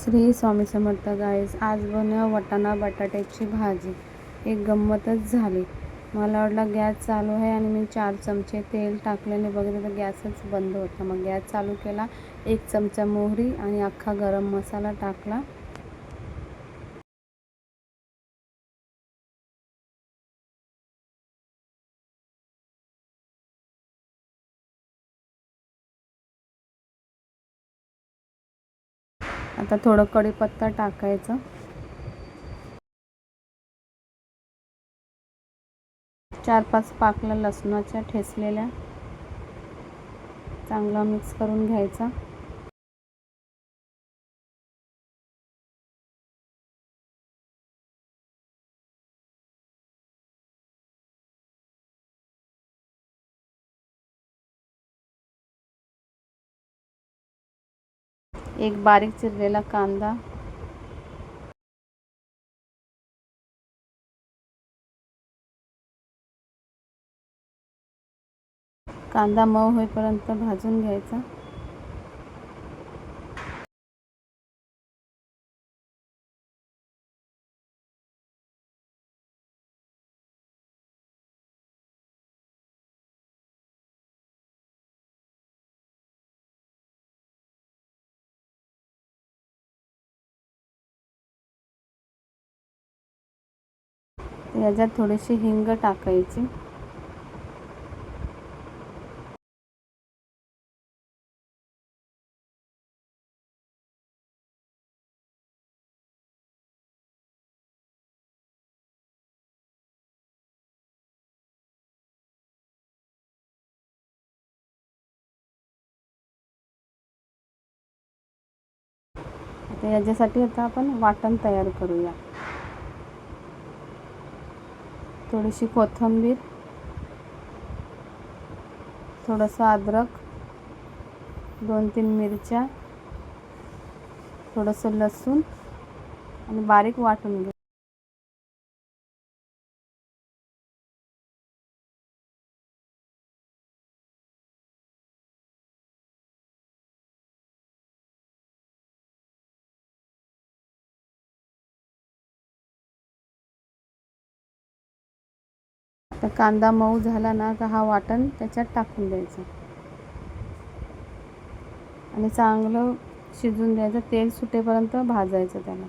श्री स्वामी समर्थ गाईस. आज बनव वाटाणा बटाट्याची भाजी. एक गंमतच झाली. मला वाटलं गॅस चालू आहे आणि मी 4 चमचे तेल टाकल्याने बघितलं तर गॅसच बंद होता. मग गॅस चालू केला, 1 चमचा मोहरी आणि अख्खा गरम मसाला टाकला. आता थोडं कढीपत्ता टाकायचं. 4-5 पाकळ्या लसणाच्या ठेचलेल्या चांगला मिक्स करून घ्यायचा. एक बारीक चिरलेला कांदा, कांदा मऊ होईपर्यंत भाजून घ्यायचा. याच्यात थोडीशी हिंग टाकायची. आता याच्यासाठी आता आपण वाटण तयार करूया. थोडीशी कोथिंबीर, थोडंसं अद्रक, 2-3 मिरच्या, थोडंसं लसूण आणि बारीक वाटून घ्या. आता कांदा मऊ झाला ना तर हा वाटण त्याच्यात टाकून द्यायचा आणि चांगलं शिजून द्यायचं. तेल सुटेपर्यंत भाजायचं त्याला.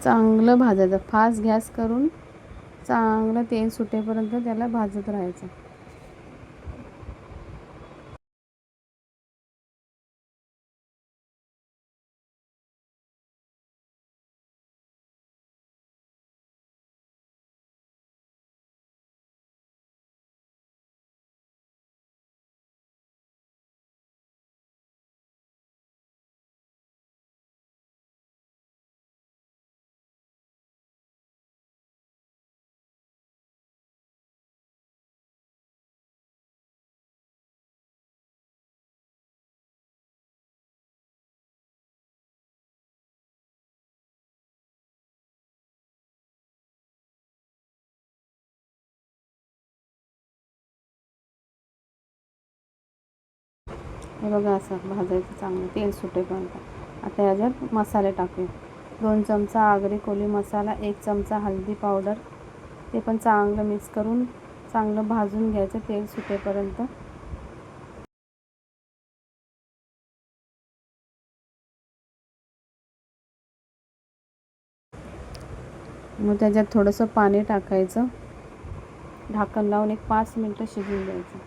चांगलं भाजायचं. फास्ट गॅस करून चांगलं तेल सुटेपर्यंत त्याला भाजत राहायचं. हे बघा, असं भाजायचं चांगलं तेल सुटेपर्यंत. आता याच्यात मसाले टाकूया. 2 चमचा आगरी कोळी मसाला, 1 चमचा हळदी पावडर. ते पण चांगलं मिक्स करून चांगलं भाजून घ्यायचं तेल सुटेपर्यंत. मग त्याच्यात थोडंसं पाणी टाकायचं. झाकण लावून एक 5 मिनटं शिजवून द्यायचं.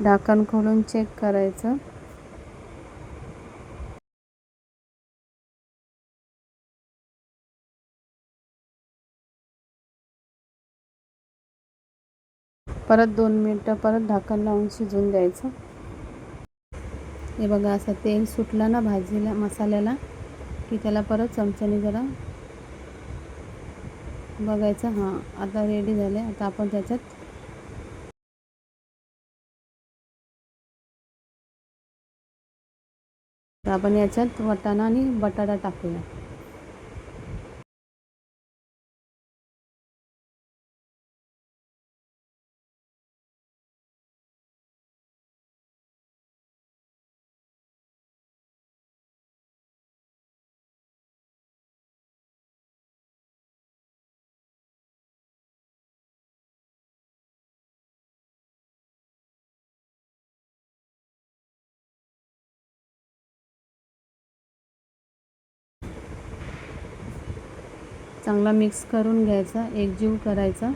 झाकण खोलून चेक करायचं. परत 2 मिनटं परत झाकण लावून शिजवून द्यायचं. हे बघा, असं तेल सुटलं ना भाजीला मसाल्याला की त्याला परत चमच्याने जरा बघायचं. हां, आता रेडी झाले. आता आपण त्याच्यात याच्यात वाटाणा आणि बटाटा टाकूया. चांगला मिक्स करून घ्यायचा, एकजीव करायचा.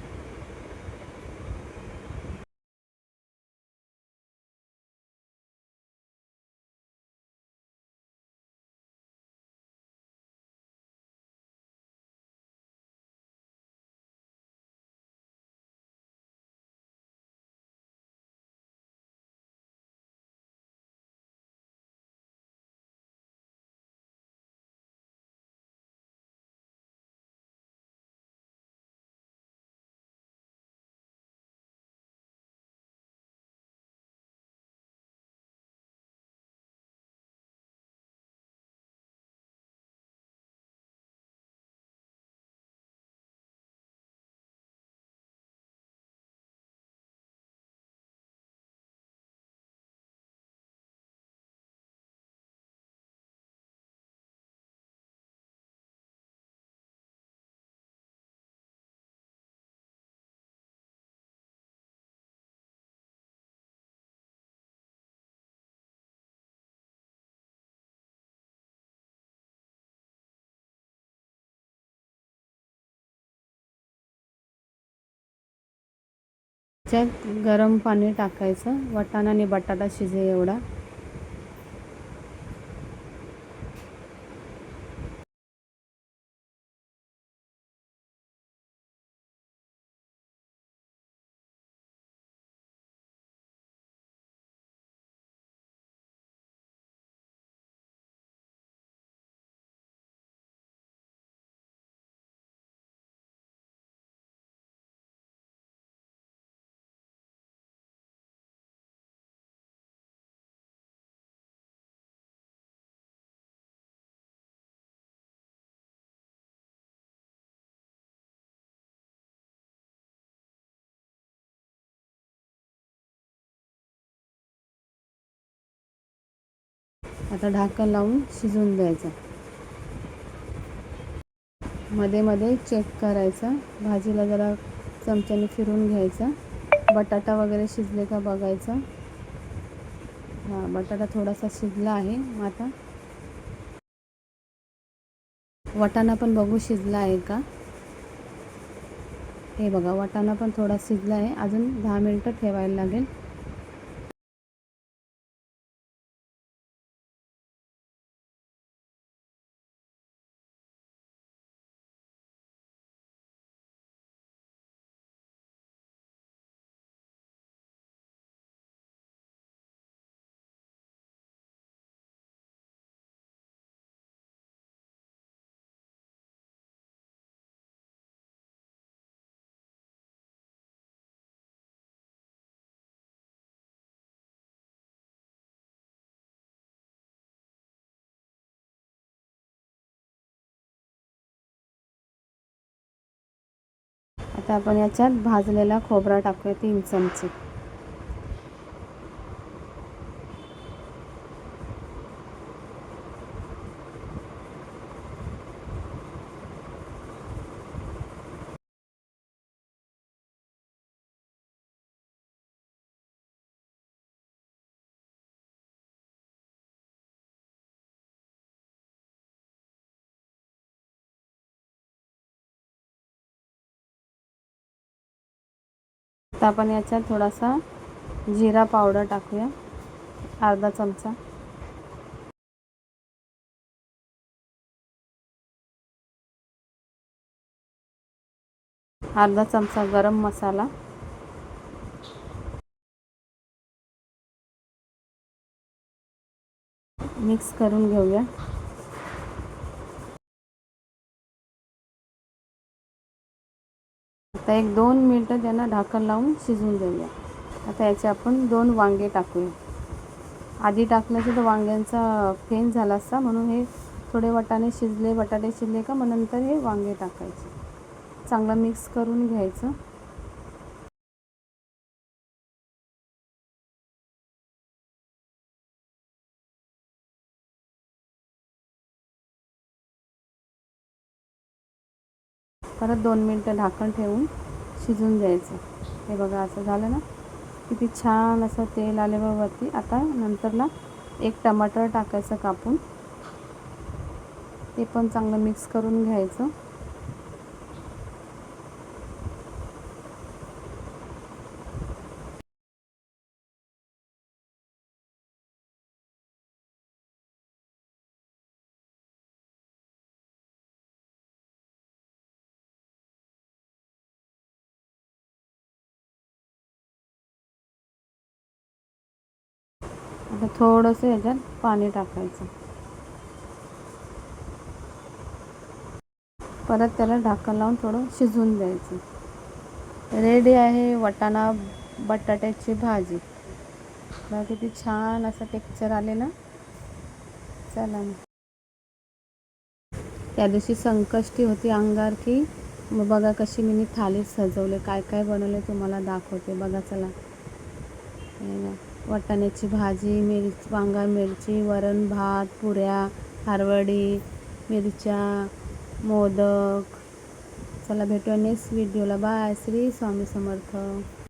त्याच्यात गरम पाणी टाकायचं, वाटाणा आणि बटाटा शिजे एवढा. आता ढाकण लावून शिजवून द्यायचं. मध्ये मध्ये चेक करायचं, भाजीला जरा चमच्याने फिरून घ्यायचं. बटाटा वगैरे शिजले का बघायचं. हां, बटाटा थोडासा शिजला आहे. मग आता वाटाणा पण बघू शिजला आहे का. हे बघा, वाटाणा पण थोडा शिजला आहे. अजून 10 मिनटं ठेवायला लागेल. आता आपण याच्यात भाजलेला खोबरा टाकूया 3 चमचे. आता आपण याच्यात थोडासा जिरा पावडर टाकूया, अर्धा चमचा. अर्धा चमचा गरम मसाला. मिक्स करून घेऊया. आता 1-2 मिनटं त्यांना ढाकण लावून शिजवून देऊया. आता याचे आपण 2 वांगे टाकूया. आधी टाकण्याचं तर वांग्यांचा फेन झाला असता, म्हणून हे थोडे बटाटे शिजले का मग नंतर हे वांगे टाकायचे. चांगलं मिक्स करून घ्यायचं. परत 2 मिनटं ढाकण ठेवून शिजवून द्यायचं. हे बघा असं झालं ना, किती छान असं तेल आलं वरती. आता नंतरला एक टमाटर टाकायचं कापून, ते पण चांगलं मिक्स करून घ्यायचं. आता थोडंसं ह्याच्यात पाणी टाकायचं. परत त्याला ढाकण लावून थोडं शिजवून द्यायचं. रेडी आहे वाटाणा बटाट्याची भाजी. बघा किती छान असं टेक्स्चर आले ना. चला ना, त्या दिवशी संकष्टी होती अंगारकी. मग बघा कशी मी थालीत सजवले, काय काय बनवले तुम्हाला दाखवते. बघा चला, वाटाण्याची भाजी, वांगा मिरची, वरण भात, पुऱ्या, हरवडी, मिरच्या, मोदक. चला भेटूया नेक्स्ट व्हिडिओला. बाय. श्री स्वामी समर्थ.